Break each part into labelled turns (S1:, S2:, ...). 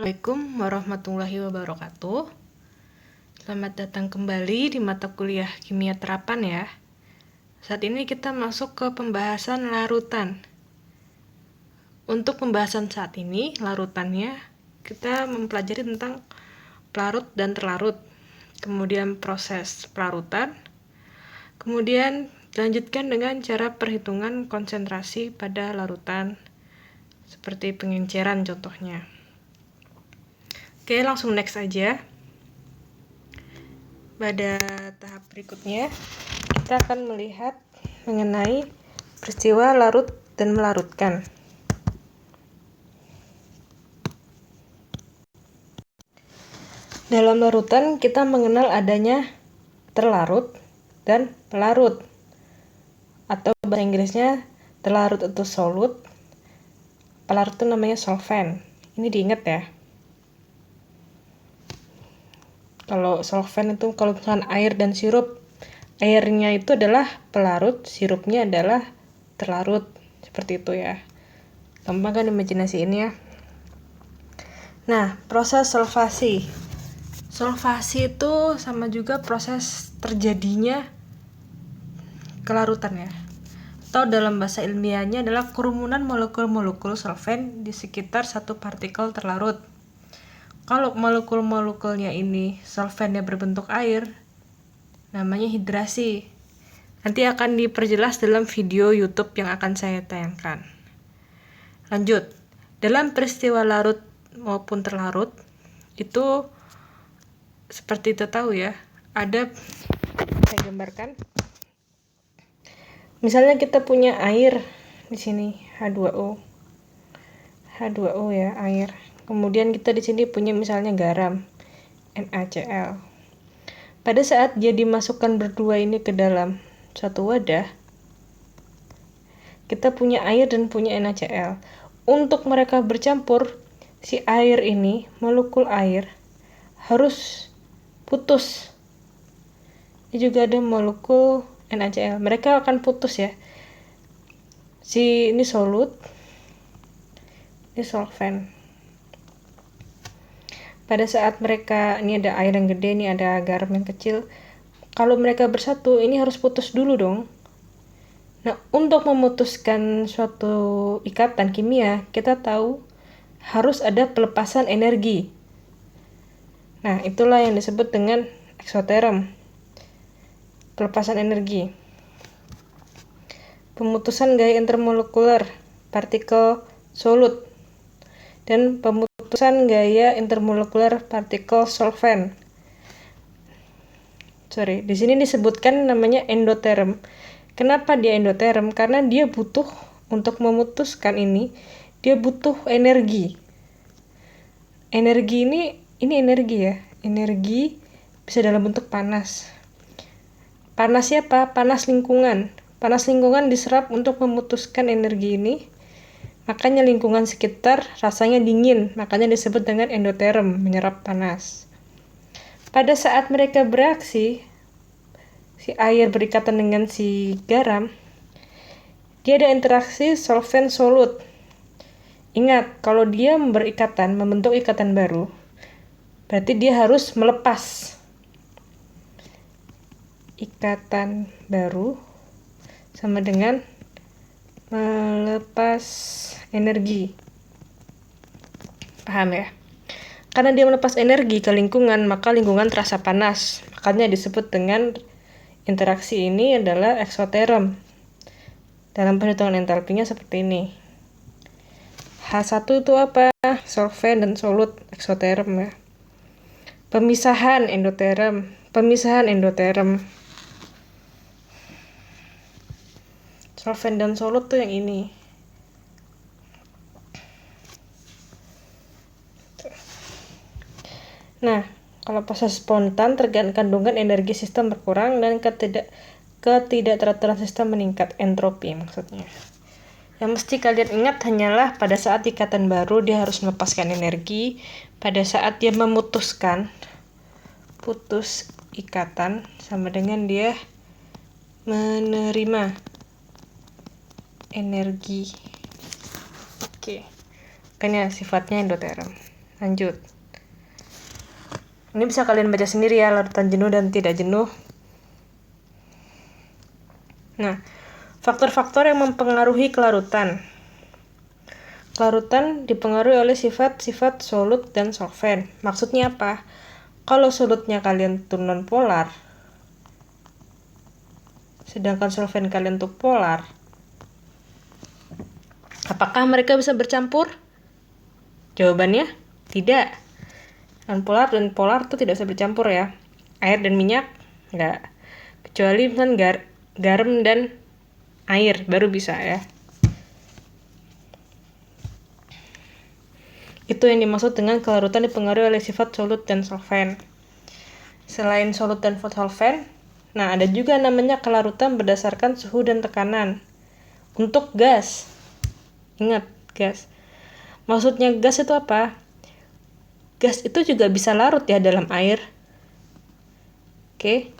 S1: Assalamualaikum warahmatullahi wabarakatuh. Selamat datang kembali di mata kuliah Kimia Terapan ya. Saat ini kita masuk ke pembahasan larutan. Untuk pembahasan saat ini, larutannya kita mempelajari tentang pelarut dan terlarut, kemudian proses pelarutan, kemudian dilanjutkan dengan cara perhitungan konsentrasi pada larutan, seperti pengenceran contohnya. Oke, langsung next aja. Pada tahap berikutnya, kita akan melihat mengenai peristiwa larut dan melarutkan. Dalam larutan, kita mengenal adanya terlarut dan pelarut, atau bahasa Inggrisnya terlarut itu solute, pelarut itu namanya solvent. Ini diingat ya. Kalau solvent itu kalau misalkan air dan sirup, airnya itu adalah pelarut, sirupnya adalah terlarut, seperti itu ya. Gampang kan imajinasiin ya. Nah, proses solvasi. Solvasi itu sama juga proses terjadinya kelarutan ya. Atau dalam bahasa ilmiahnya adalah kerumunan molekul-molekul solvent di sekitar satu partikel terlarut. Kalau molekul-molekulnya ini solventnya berbentuk air, namanya hidrasi. Nanti akan diperjelas dalam video YouTube yang akan saya tayangkan. Lanjut, dalam peristiwa larut maupun terlarut, itu seperti kita tahu ya, ada, saya gambarkan. Misalnya kita punya air di sini, H2O. H2O ya, air. Kemudian kita di sini punya misalnya garam, NaCl. Pada saat dia dimasukkan berdua ini ke dalam suatu wadah, kita punya air dan punya NaCl. Untuk mereka bercampur, si air ini, molekul air, harus putus. Ini juga ada molekul NaCl. Mereka akan putus ya. Ini solute, ini solvent. Pada saat mereka, ini ada air yang gede, ini ada garam yang kecil. Kalau mereka bersatu, ini harus putus dulu dong. Nah, untuk memutuskan suatu ikatan kimia, kita tahu harus ada pelepasan energi. Nah, itulah yang disebut dengan eksoterm. Pelepasan energi. Pemutusan gaya intermolekuler partikel solute dan pemutusan gaya intermolekuler partikel solvent. Di sini disebutkan namanya endoterm. Kenapa dia endoterm? Karena dia butuh untuk memutuskan ini, dia butuh energi. Energi ini energi ya. Energi bisa dalam bentuk panas. Panasnya apa? Panas lingkungan. Panas lingkungan diserap untuk memutuskan energi ini. Makanya lingkungan sekitar rasanya dingin, makanya disebut dengan endoterm, menyerap panas. Pada saat mereka bereaksi, si air berikatan dengan si garam, dia ada interaksi solvent solute. Ingat, kalau dia berikatan, membentuk ikatan baru, berarti dia harus melepas ikatan baru sama dengan melepas energi. Paham ya? Karena dia melepas energi ke lingkungan, maka lingkungan terasa panas. Makanya disebut dengan interaksi ini adalah eksoterm. Dalam perhitungan entalpinya seperti ini. H1 itu apa? Solvent dan solute, eksoterm ya. Pemisahan endoterm. Solvent dan solute tuh yang ini. Nah, kalau proses spontan kandungan energi sistem berkurang dan ketidakteraturan sistem meningkat, entropi maksudnya. Yang mesti kalian ingat hanyalah pada saat ikatan baru dia harus melepaskan energi, pada saat dia memutuskan, putus ikatan sama dengan dia menerima energi. Oke. Kan ya sifatnya endoterm. Lanjut. Ini bisa kalian baca sendiri ya, larutan jenuh dan tidak jenuh. Nah, faktor-faktor yang mempengaruhi kelarutan. Kelarutan dipengaruhi oleh sifat-sifat solut dan solvent. Maksudnya apa? Kalau solutnya kalian tuh non-polar, sedangkan solvent kalian tuh polar, apakah mereka bisa bercampur? Jawabannya tidak. Non-polar dan polar tuh tidak bisa bercampur ya. Air dan minyak enggak. Kecuali misalnya garam dan air baru bisa ya. Itu yang dimaksud dengan kelarutan dipengaruhi oleh sifat solut dan solvent. Selain solut dan solvent, nah ada juga namanya kelarutan berdasarkan suhu dan tekanan. Untuk gas, ingat gas. Maksudnya gas itu apa? Gas itu juga bisa larut ya dalam air. Oke.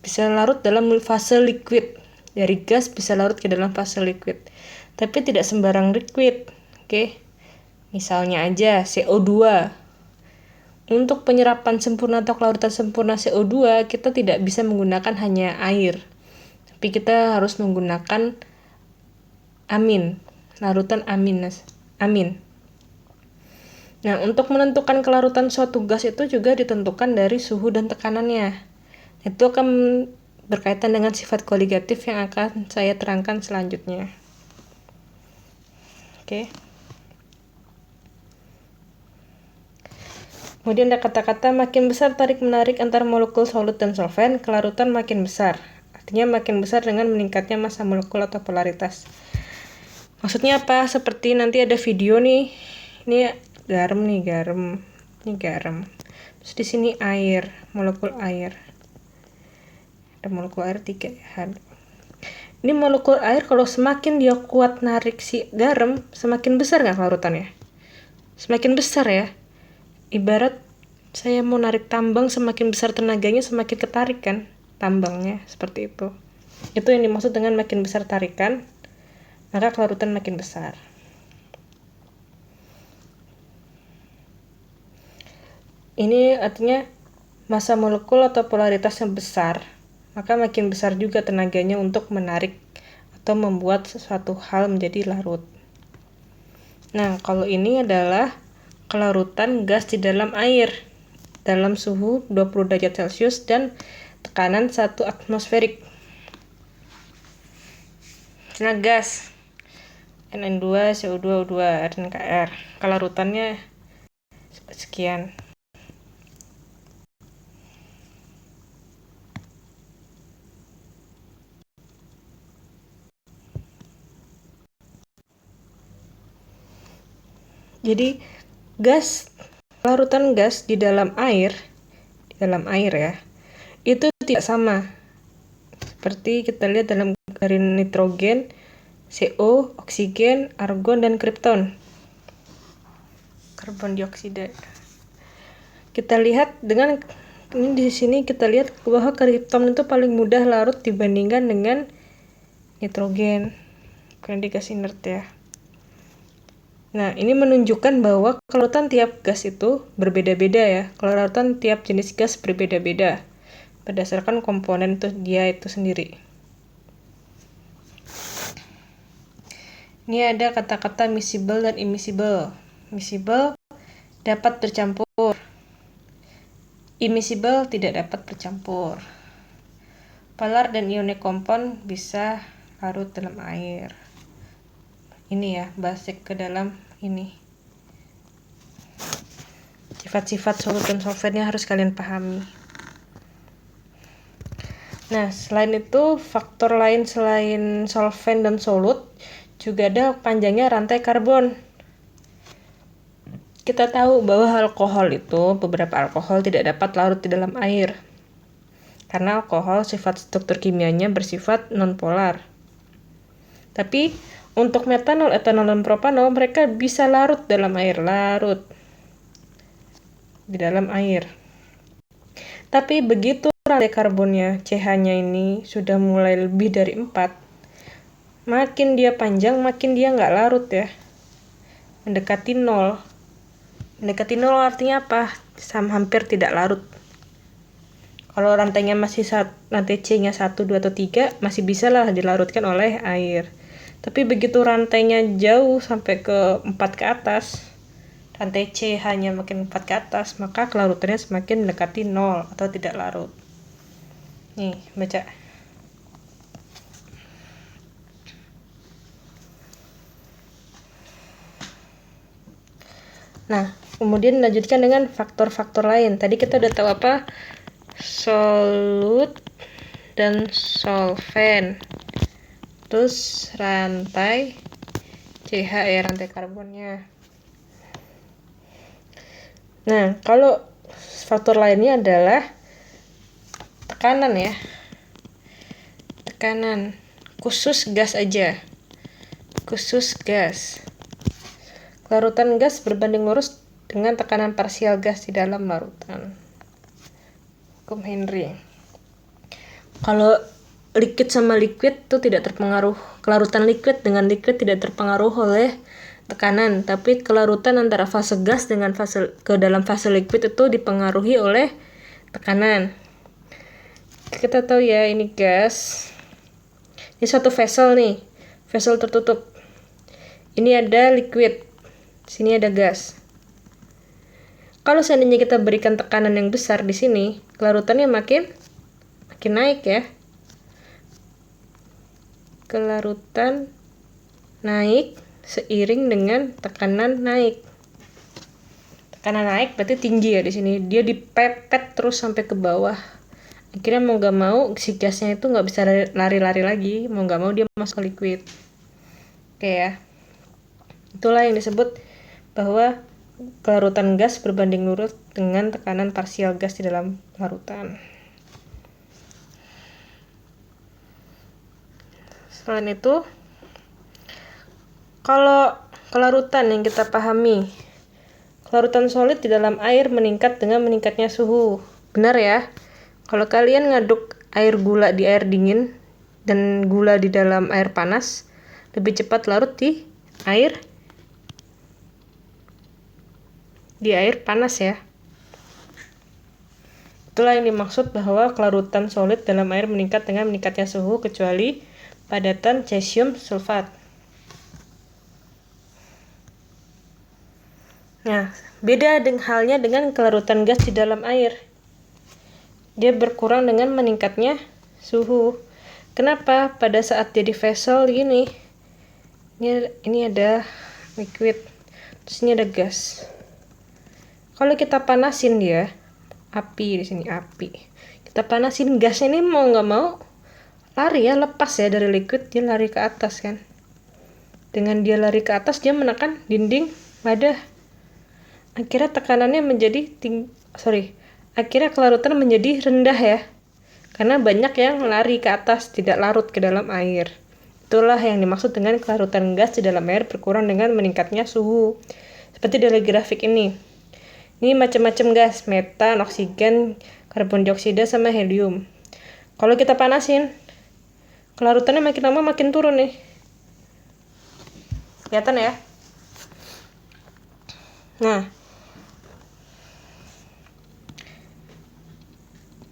S1: Bisa larut dalam fase liquid. Dari gas bisa larut ke dalam fase liquid. Tapi tidak sembarang liquid. Oke. Misalnya aja CO2. Untuk penyerapan sempurna atau kelarutan sempurna CO2, kita tidak bisa menggunakan hanya air. Tapi kita harus menggunakan amin. Larutan amin. Nah, untuk menentukan kelarutan suatu gas itu juga ditentukan dari suhu dan tekanannya. Itu akan berkaitan dengan sifat koligatif yang akan saya terangkan selanjutnya. Oke. Kemudian ada kata-kata makin besar tarik-menarik antar molekul solut dan solvent, kelarutan makin besar. Artinya makin besar dengan meningkatnya massa molekul atau polaritas. Maksudnya apa? Seperti nanti ada video nih. Ini garam. Ini garam. Terus di sini air, molekul air. Ada molekul air 3 ya. Ini molekul air kalau semakin dia kuat narik si garam, semakin besar nggak kelarutannya? Semakin besar ya. Ibarat saya mau narik tambang, semakin besar tenaganya semakin ketarik kan tambangnya, seperti itu. Itu yang dimaksud dengan makin besar tarikan, maka kelarutan makin besar. Ini artinya massa molekul atau polaritas yang besar, maka makin besar juga tenaganya untuk menarik atau membuat sesuatu hal menjadi larut. Nah, kalau ini adalah kelarutan gas di dalam air dalam suhu 20 derajat Celcius dan tekanan 1 atmosferik. Nah, gas NN2, CO2, O2, RNKR. Kelarutannya sekian. Jadi larutan gas di dalam air ya, itu tidak sama seperti kita lihat dalam garin nitrogen, CO, oksigen, argon, dan krypton, karbon dioksida. Kita lihat dengan ini di sini kita lihat bahwa krypton itu paling mudah larut dibandingkan dengan nitrogen. Karena dikasih inert ya. Nah, ini menunjukkan bahwa kelarutan tiap gas itu berbeda-beda ya. Kelarutan tiap jenis gas berbeda-beda berdasarkan komponen dia itu sendiri. Ini ada kata-kata miscible dan immiscible. Miscible dapat bercampur. Immiscible tidak dapat bercampur. Polar dan ionic compound bisa larut dalam air. Ini ya, basic ke dalam ini. Sifat-sifat solut dan solventnya harus kalian pahami. Nah, selain itu, faktor lain selain solvent dan solut, juga ada panjangnya rantai karbon. Kita tahu bahwa beberapa alkohol tidak dapat larut di dalam air. Karena alkohol sifat struktur kimianya bersifat nonpolar. Tapi untuk metanol, etanol, dan propanol mereka bisa larut dalam air, di dalam air. Tapi begitu rantai karbonnya, CH-nya ini sudah mulai lebih dari 4, makin dia panjang, makin dia nggak larut ya, mendekati 0. Mendekati nol artinya apa? Hampir tidak larut. Kalau rantainya masih rantai C-nya 1, 2, atau 3, masih bisa lah dilarutkan oleh air. Tapi begitu rantainya jauh sampai ke 4 ke atas, rantai C hanya makin 4 ke atas, maka kelarutannya semakin mendekati 0 atau tidak larut. Nih, baca. Nah, kemudian lanjutkan dengan faktor-faktor lain. Tadi kita udah tahu apa? Solut dan solvent. Terus rantai CH ya, rantai karbonnya. Nah, kalau faktor lainnya adalah tekanan ya. Tekanan khusus gas aja. Khusus gas. Larutan gas berbanding lurus dengan tekanan parsial gas di dalam larutan. Hukum Henry. Kalau liquid sama liquid itu tidak terpengaruh. Kelarutan liquid dengan liquid tidak terpengaruh oleh tekanan, tapi kelarutan antara fase gas dengan ke dalam fase liquid itu dipengaruhi oleh tekanan. Kita tahu ya, ini gas. Ini suatu vessel nih. Vessel tertutup. Ini ada liquid. Sini ada gas. Kalau seandainya kita berikan tekanan yang besar di sini, kelarutannya makin naik ya. Kelarutan naik seiring dengan tekanan naik. Tekanan naik berarti tinggi ya di sini. Dia dipepet terus sampai ke bawah. Akhirnya mau nggak mau si gasnya itu nggak bisa lari-lari lagi. Mau nggak mau dia masuk liquid. Oke ya. Itulah yang disebut bahwa kelarutan gas berbanding lurus dengan tekanan parsial gas di dalam larutan. Selain itu, kalau kelarutan yang kita pahami, kelarutan solid di dalam air meningkat dengan meningkatnya suhu. Benar ya? Kalau kalian ngaduk air gula di air dingin dan gula di dalam air panas, lebih cepat larut di air panas ya. Itulah yang dimaksud bahwa kelarutan solid dalam air meningkat dengan meningkatnya suhu kecuali padatan cesium sulfat. Nah, beda halnya dengan kelarutan gas di dalam air. Dia berkurang dengan meningkatnya suhu. Kenapa? Pada saat jadi vessel gini, ini ada liquid, terus ini ada gas. Kalau kita panasin dia, api di sini api. Kita panasin gasnya ini mau nggak mau lari ya, lepas ya dari liquid, dia lari ke atas kan. Dengan dia lari ke atas, dia menekan dinding wadah. Akhirnya tekanannya menjadi akhirnya kelarutan menjadi rendah ya. Karena banyak yang lari ke atas, tidak larut ke dalam air. Itulah yang dimaksud dengan kelarutan gas di dalam air berkurang dengan meningkatnya suhu. Seperti dari grafik ini. Ini macam-macam gas, metan, oksigen, karbon dioksida, sama helium. Kalau kita panasin, kelarutannya makin lama makin turun nih. Kelihatan ya? Nah,